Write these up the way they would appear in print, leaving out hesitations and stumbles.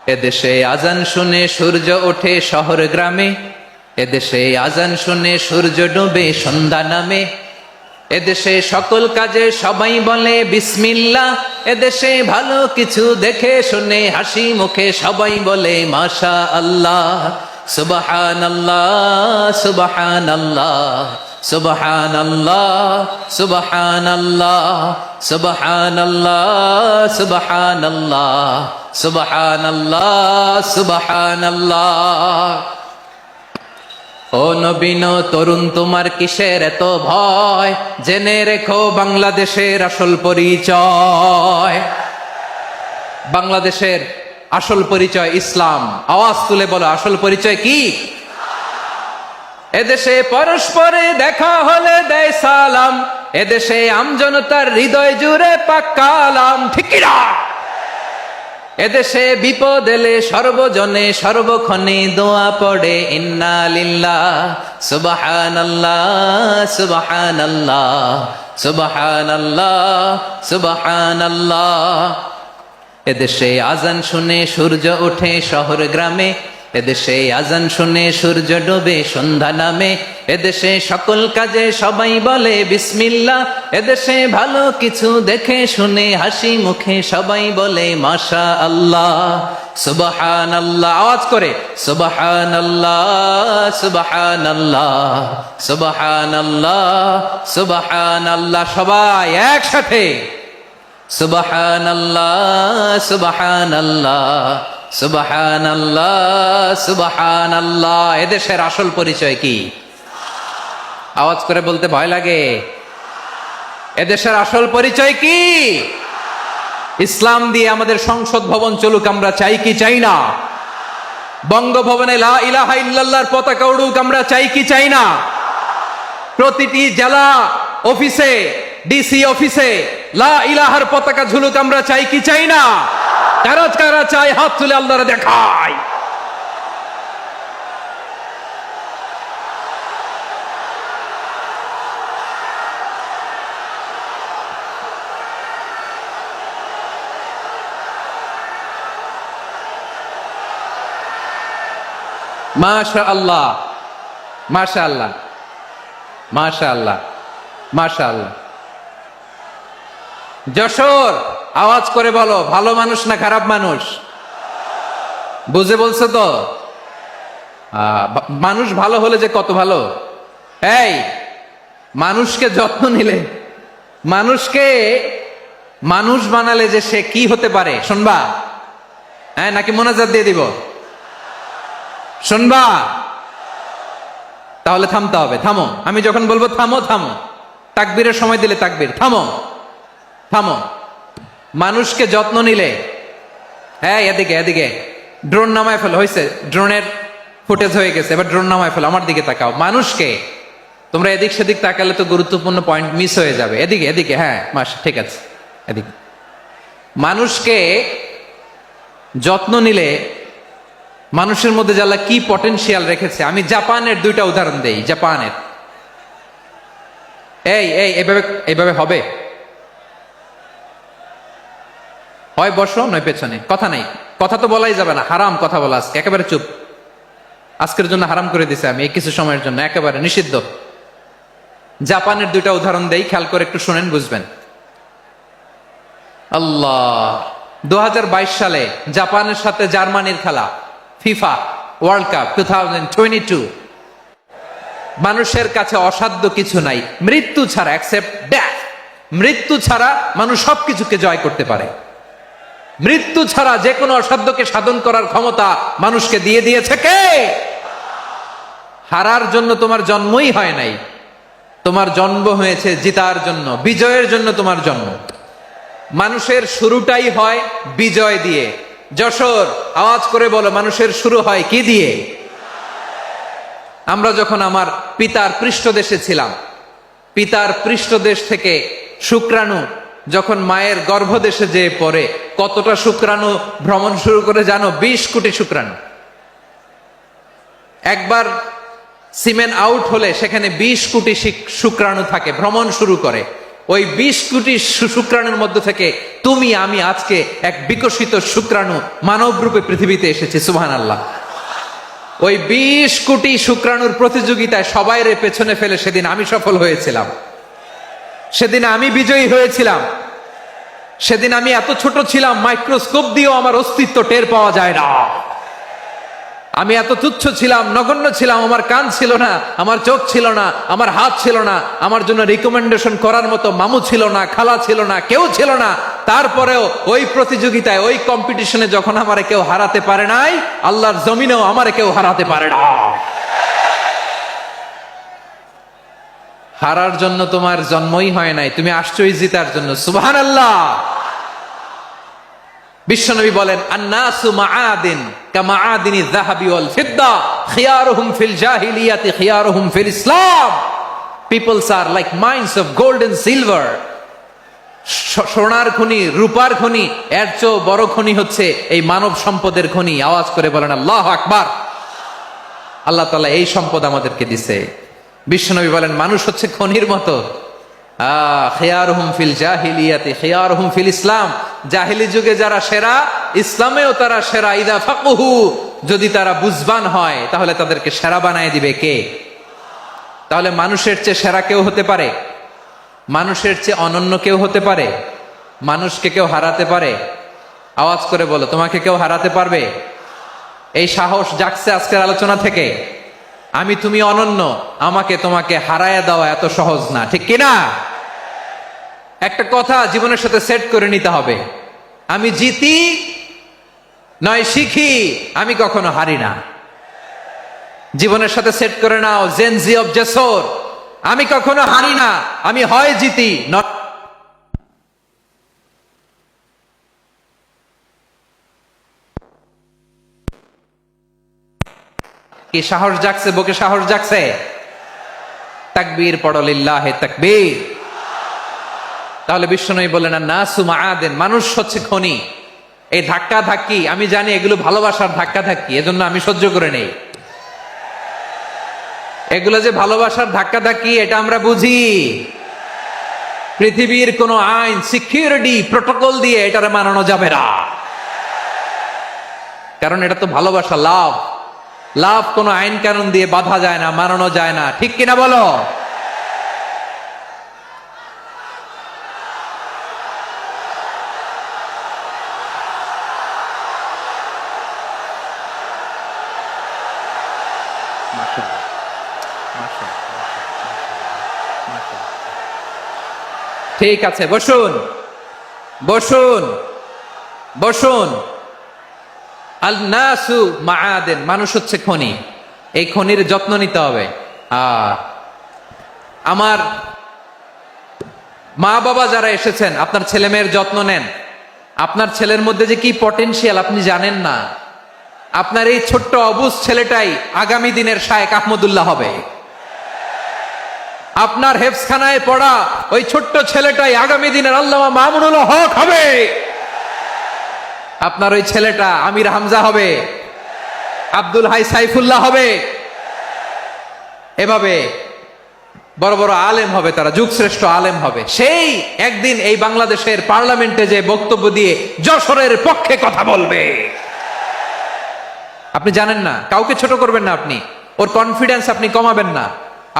এদেশে আজান শুনে সূর্য ওঠে শহর গ্রামে, এদেশে আজান শুনে সূর্য ডুবে সন্ধ্যা নামে, এদেশে সকল কাজে সবাই বলে বিসমিল্লাহ, এদেশে ভালো কিছু দেখে শুনে হাসি মুখে সবাই বলে মাশা আল্লাহ। সুবহানাল্লাহ সুবহানাল্লাহ সুবহানাল্লাহ সুবহানাল্লাহ সুবহানাল্লাহ সুবহানাল্লাহ সুবহানাল্লাহ সুবহানাল্লাহ। ও নবীন তরুণ, তোমার কিসের এত ভয়? জেনে রেখো বাংলাদেশের আসল পরিচয়। বাংলাদেশের আসল পরিচয় ইসলাম। আওয়াজ তুলে বলো, আসল পরিচয় কি? এদেশে পরস্পরে দেখা হলে দেয় সালাম, এদেশে আমজনতার হৃদয় জুড়ে পাক্কালাম, ঠিক কি না? এদেশে বিপদ এলে সর্বজনে সর্বক্ষণে দোয়া পড়ে ইন্না লিল্লাহ সুবহানাল্লাহ সুবহানাল্লাহ সুবহানাল্লাহ সুবহানাল্লাহ। এদেশে আজান শুনে সূর্য ওঠে শহর গ্রামে, এদেশে আজান শুনে সূর্য ডোবে সন্ধ্যা নামে, এদেশে সকল কাজে সবাই বলে বিসমিল্লাহ, এদেশে ভালো কিছু দেখে শুনে হাসি মুখে সবাই বলে মাশা আল্লাহ। সুবহানাল্লাহ, আওয়াজ করে সুবহানাল্লাহ সুবহানাল্লাহ সুবহানাল্লাহ সুবহানাল্লাহ। সবাই একসাথে সুবহানাল্লাহ সুবহানাল্লাহ সুবহানাল্লাহ সুবহানাল্লাহ। এদেশের আসল পরিচয় কি? আওয়াজ করে বলতে ভয় লাগে। এদেশের আসল পরিচয় কি? ইসলাম দিয়ে আমাদের সংসদ ভবন চলুক, আমরা চাই কি চাই না? বঙ্গভবনে লা ইলাহা ইল্লাল্লাহর পতাকা উড়ুক, আমরা চাই কি চাই না? প্রতিটি জেলা অফিসে, ডিসি অফিসে লা ইলাহার পতাকা ঝুলুক, আমরা চাই কি চাই না? কারা কারা চাই হাত তুলে আল্লাহরে দেখায়। মাশাআল্লাহ মাশাআল্লাহ মাশাআল্লাহ মাশাআল্লাহ। যশোর, আওয়াজ করে বলো, ভালো মানুষ না খারাপ মানুষ? বুঝে বলছো তো? মানুষ ভালো হলে যে কত ভালো। এই মানুষকে যত্ন নিলে, মানুষকে মানুষ বানালে যে সে কি হতে পারে শুনবা? হ্যাঁ, নাকি মোনাজাত দিয়ে দিব? শুনবা? তাহলে থামতে হবে। থামো, আমি যখন বলবো থামো থামো, তাকবীরের সময় দিলে তাকবীর, থামো থামো। মানুষকে যত্ন নিলে, হ্যাঁ এদিকে এদিকে, ড্রোন নামায় ফেলো, হয়েছে, ড্রোনের ফুটেজ হয়ে গেছে, এবার ড্রোন নামায় ফেলো, আমার দিকে তাকাও। মানুষকে, তোমরা এদিক সেদিক তাকালে তো গুরুত্বপূর্ণ পয়েন্ট মিস হয়ে যাবে। এদিকে এদিকে, হ্যাঁ ঠিক আছে, এদিকে। মানুষকে যত্ন নিলে মানুষের মধ্যে যারা কি পটেনশিয়াল রেখেছে। আমি জাপানের দুইটা উদাহরণ দেই। জাপানের, এই এই এইভাবে হবে, হয় বসো নয় পেছনে, কথা নাই, কথা তো বলাই যাবে না, হারাম কথা বলা। আজকে একেবারে চুপ, আজকের জন্য হারাম করে দিছে আমি, এই কিছু সময়ের জন্য একেবারে নিষিদ্ধ। জাপানের দুইটা উদাহরণ দেই, খেয়াল করে একটু শুনেন, বুঝবেন। আল্লাহ, 2022 সালে জাপানের সাথে জার্মানির খেলা, ফিফা ওয়ার্ল্ড কাপ 2022। মানুষের কাছে অসাধ্য কিছু নাই মৃত্যু ছাড়া, অ্যাকসেপ্ট ডেথ। মৃত্যু ছাড়া মানুষ সবকিছুকে জয় করতে পারে। মৃত্যু ছাড়া যে কোনো অসাধ্যকে সাধন করার ক্ষমতা মানুষকে দিয়ে দিয়েছে কে? হারার জন্য তোমার জন্মই হয় নাই, তোমার জন্ম হয়েছে জিতার জন্য, বিজয়ের জন্য তোমার জন্ম। মানুষের শুরুটাই হয় বিজয় দিয়ে। যশোর, আওয়াজ করে বলো, মানুষের শুরু হয় কি দিয়ে? আমরা যখন আমার পিতার পৃষ্ঠদেশে ছিলাম, পিতার পৃষ্ঠদেশ থেকে শুক্রাণু যখন মায়ের গর্ভদেশে যেয়ে পড়ে, কতটা শুক্রাণু ভ্রমণ শুরু করে জানো? 20 কোটি শুক্রাণু। একবার সিমেন আউট হলে সেখানে 20 কোটি শুক্রাণু থাকে, ভ্রমণ শুরু করে। ওই 20 কোটি শুক্রাণুর মধ্য থেকে তুমি আমি আজকে এক বিকশিত শুক্রাণু মানব রূপে পৃথিবীতে এসেছি, সুবহানাল্লাহ। ওই 20 কোটি শুক্রাণুর প্রতিযোগিতায় সবাইরে পেছনে ফেলে সেদিন আমি সফল হয়েছিলাম, সেদিন আমি বিজয়ী হয়েছিলাম। সেদিন আমি এত ছোট ছিলাম, মাইক্রোস্কোপ দিয়েও আমার অস্তিত্ব টের পাওয়া যায় না। আমি এত তুচ্ছ ছিলাম, নগণ্য ছিলাম, আমার কান ছিল না, আমার চোখ ছিল না, আমার হাত ছিল না, আমার জন্য রিকমেন্ডেশন করার মতো মামু ছিল না, খালা ছিল না, কেউ ছিল না। তারপরেও ওই প্রতিযোগিতায়, ওই কম্পিটিশনে যখন আমারে কেউ হারাতে পারে নাই, আল্লাহর জমিনেও আমারে কেউ হারাতে পারে না। হারার জন্য তোমার জন্মই হয় নাই, তুমি আসছোই জিতার জন্য, সুবহানাল্লাহ। বিশ্বনবী বলেন, আন্নাসু মাআদিন কামাআদিনি যাহাবি ওয়াল ফিদ্দা খিয়ারুহুম ফিল জাহিলিয়াতি খিয়ারুহুম ফিল ইসলাম। Peoples are like mines of gold and silver. সোনার খনি, রূপার খনি, এর চেয়ে বড় খনি হচ্ছে এই মানব সম্পদের খনি। আওয়াজ করে বলেন আল্লাহু আকবার। আল্লাহ তাআলা এই সম্পদ আমাদেরকে দিয়েছে। বিশ্বনবী বলেন, মানুষ হচ্ছে খনির মতো। খিয়ারুহুম ফিল জাহিলিয়াতি খিয়ারুহুম ফিল ইসলাম। জাহিলি যুগে যারা সেরা, ইসলামেও তারা সেরা। ইদা ফাকুহু, যদি তারা বুঝবান হয় তাহলে তাদেরকে সেরা বানায় দিবে কে? তাহলে মানুষের চেয়ে সেরা কেউ হতে পারে? মানুষের চেয়ে অনন্য কেউ হতে পারে? মানুষকে কেউ হারাতে পারে? আওয়াজ করে বলো, তোমাকে কেউ হারাতে পারবে? এই সাহস জাগছে আজকের আলোচনা থেকে। আমি তুমি অনন্য, আমাকে তোমাকে হারায়া দেওয়া এত সহজ না, ঠিক কিনা? একটা কথা জীবনের সাথে সেট করে নিতে হবে, আমি জিতি নয় শিখি, আমি কখনো হারি না। জীবনের সাথে সেট করে নাও, জেনজি অফ জেসর, আমি কখনো হারি না, আমি হয় জিতি নয়। কি সাহস জাগছে? বুকে সাহস জাগছে? তাকবীর পড়ো, লিল্লাহে তাকবীর। তাহলে বিশ্বনবী বললেন, নাসু মাআদিন, মানুষ হচ্ছে খনি। এই ধাক্কা ধাক্কি আমি জানি এগুলো ভালোবাসার ধাক্কা ধাক্কি, এজন্য আমি সহ্য করে নেই। এগুলো যে ভালোবাসার ধাক্কা ধাক্কি এটা আমরা বুঝি। পৃথিবীর কোন আইন, সিকিউরিটি প্রটোকল দিয়ে এটারে মানানো যাবে না, কারণ এটা তো ভালোবাসা, লাভ। লাভ কোন আইন কানুন দিয়ে বাধা যায় না, মানানো যায় না, ঠিক কিনা বলো? ঠিক আছে, বসুন বসুন বসুন। আল নাসু মাআদিন, মানুষ হচ্ছে খনি। এই খনির যত্ন নিতে হবে। আমার মা বাবা যারা এসেছেন, আপনার ছেলে মেয়ের যত্ন নেন। আপনার ছেলের মধ্যে যে কি পটেনশিয়াল আপনি জানেন না। আপনার এই ছোট্ট অবুজ ছেলেটাই আগামী দিনের শায়েখ আহমদুল্লাহ হবে। আপনার হেফজখানায় পড়া ওই ছোট্ট ছেলেটাই আগামী দিনের আল্লামা মামুনুল হক হবে। আপনার ওই ছেলেটা আমির হামজা হবে, আব্দুল হাই সাইফুল্লাহ হবে। এভাবে বড় বড় আলেম হবে, তারা যুগশ্রেষ্ঠ আলেম হবে। সেই একদিন এই বাংলাদেশের পার্লামেন্টে যে বক্তব্য দিয়ে যশোরের পক্ষে কথা বলবে। আপনি জানেন না, কাউকে ছোট করবেন না আপনি। ওর কনফিডেন্স আপনি কমাবেন না,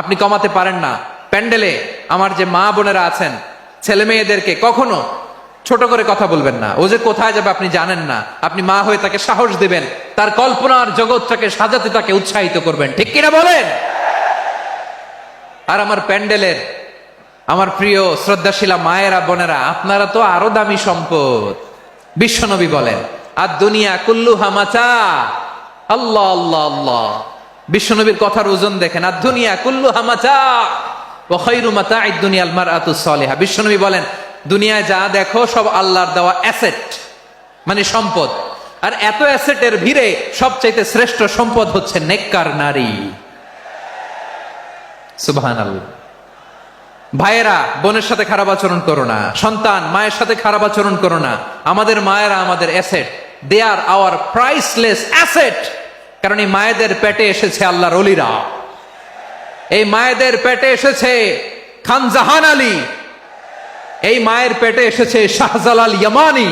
আপনি কমাতে পারেন না। প্যান্ডেলে আমার যে মা বোনেরা আছেন, ছেলে মেয়েদেরকে কখনো ছোট করে কথা বলবেন না। ও যে কোথায় যাবে আপনি জানেন না। আপনি মা হয়ে তাকে সাহস দিবেন, তার কল্পনার জগৎটাকে সাজাতে তাকে উৎসাহিত করবেন, ঠিক কিনা বলেন? আর আমার প্যান্ডেলের আমার প্রিয় শ্রদ্ধাশীলা মায়েরা বোনেরা, আপনারা তো আরো দামি সম্পদ। বিশ্বনবী বলেন, আর দুনিয়া কুল্লুহা মাতা। আল্লাহ আল্লাহ আল্লাহ। বিশ্বনবীর কথার ওজন দেখেন, আর দুনিয়া কুল্লুহা মাতা ওয়া খায়রু মাতা'আদ দুনিয়াল মারআতুস সালিহা। বিশ্বনবী বলেন, দুনিয়ায় যা দেখো সব আল্লাহর দেওয়া অ্যাসেট, মানে সম্পদ। আর এত অ্যাসেটের ভিড়ে সবচাইতে শ্রেষ্ঠ সম্পদ হচ্ছে নেককার নারী। সুবহানাল্লাহ। ভাইয়েরা বোনের সাথে খারাপ আচরণ করো না, সন্তান মায়ের সাথে খারাপ আচরণ করো না। আমাদের মায়েরা আমাদের asset, they are our priceless asset. কারণ এই মায়েদের পেটে এসেছে আল্লাহর ওলিরা, এই মায়েদের পেটে এসেছে খান জাহান আলী, এই মায়ের পেটে এসেছে শাহজালাল ইয়ামানি,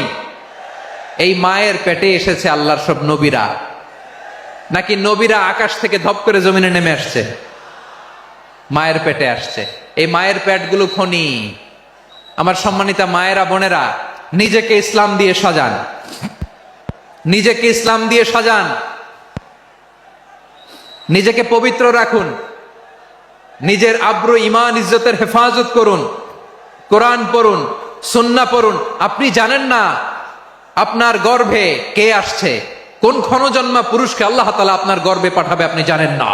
এই মায়ের পেটে এসেছে আল্লাহর সব নবীরা। নাকি নবীরা আকাশ থেকে ধপ করে জমিনে নেমে আসছে? মায়ের পেটে আসছে। এই মায়ের পেটগুলো খনি। আমার সম্মানিতা মায়েরা, বোনেরা, নিজেকে ইসলাম দিয়ে সাজান, নিজেকে ইসলাম দিয়ে সাজান, নিজেকে পবিত্র রাখুন, নিজের আব্রু ইমান ইজ্জতের হেফাজত করুন, কোরআন পড়ুন, সুন্নাহ পড়ুন। আপনি জানেন না আপনার গর্ভে কে আসছে, কোন ক্ষণজন্মা পুরুষকে আল্লাহ তাআলা আপনার গর্ভে পাঠাবে, আপনি জানেন না।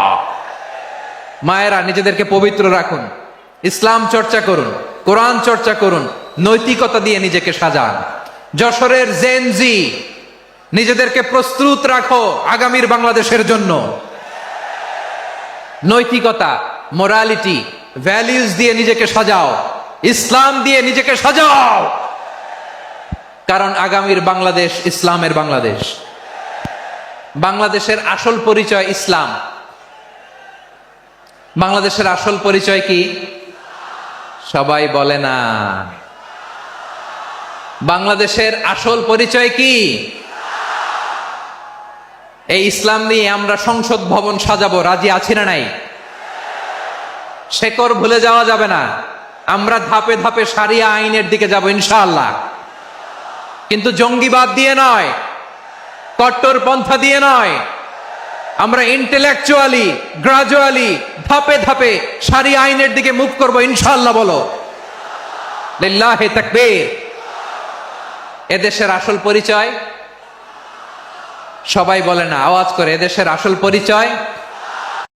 মায়েরা, নিজেদেরকে পবিত্র রাখুন, ইসলাম চর্চা করুন, কোরআন চর্চা করুন, নৈতিকতা দিয়ে নিজেকে সাজান। যশোরের জেনজি, নিজেদেরকে প্রস্তুত রাখো আগামীর বাংলাদেশের জন্য। নৈতিকতা, মোরালিটি, ভ্যালিউজ দিয়ে নিজেকে সাজাও, ইসলাম দিয়ে নিজেকে সাজাও। কারণ আগামীর বাংলাদেশ ইসলামের বাংলাদেশ। বাংলাদেশের আসল পরিচয় ইসলাম। বাংলাদেশের আসল পরিচয় কি? সবাই বলে না। বাংলাদেশের আসল পরিচয় কি? এই ইসলাম নিয়ে আমরা সংসদ ভবন সাজাবো, রাজি আছি না নাই? শেকড় ভুলে যাওয়া যাবে না। আমরা ধাপে ধাপে শারিয়া আইনের দিকে যাব ইনশাআল্লাহ, কিন্তু জঙ্গিবাদ দিয়ে নয়, কট্টরপন্থা দিয়ে নয়। আমরা ইন্টেলেকচুয়ালি, গ্রাজুয়ালি, ধাপে ধাপে শারিয়া আইনের দিকে মুভ করব ইনশাআল্লাহ। বলো লিল্লাহি তাকবীর। এদেশের আসল পরিচয় সবাই বলে না, আওয়াজ করে, এদেশের আসল পরিচয়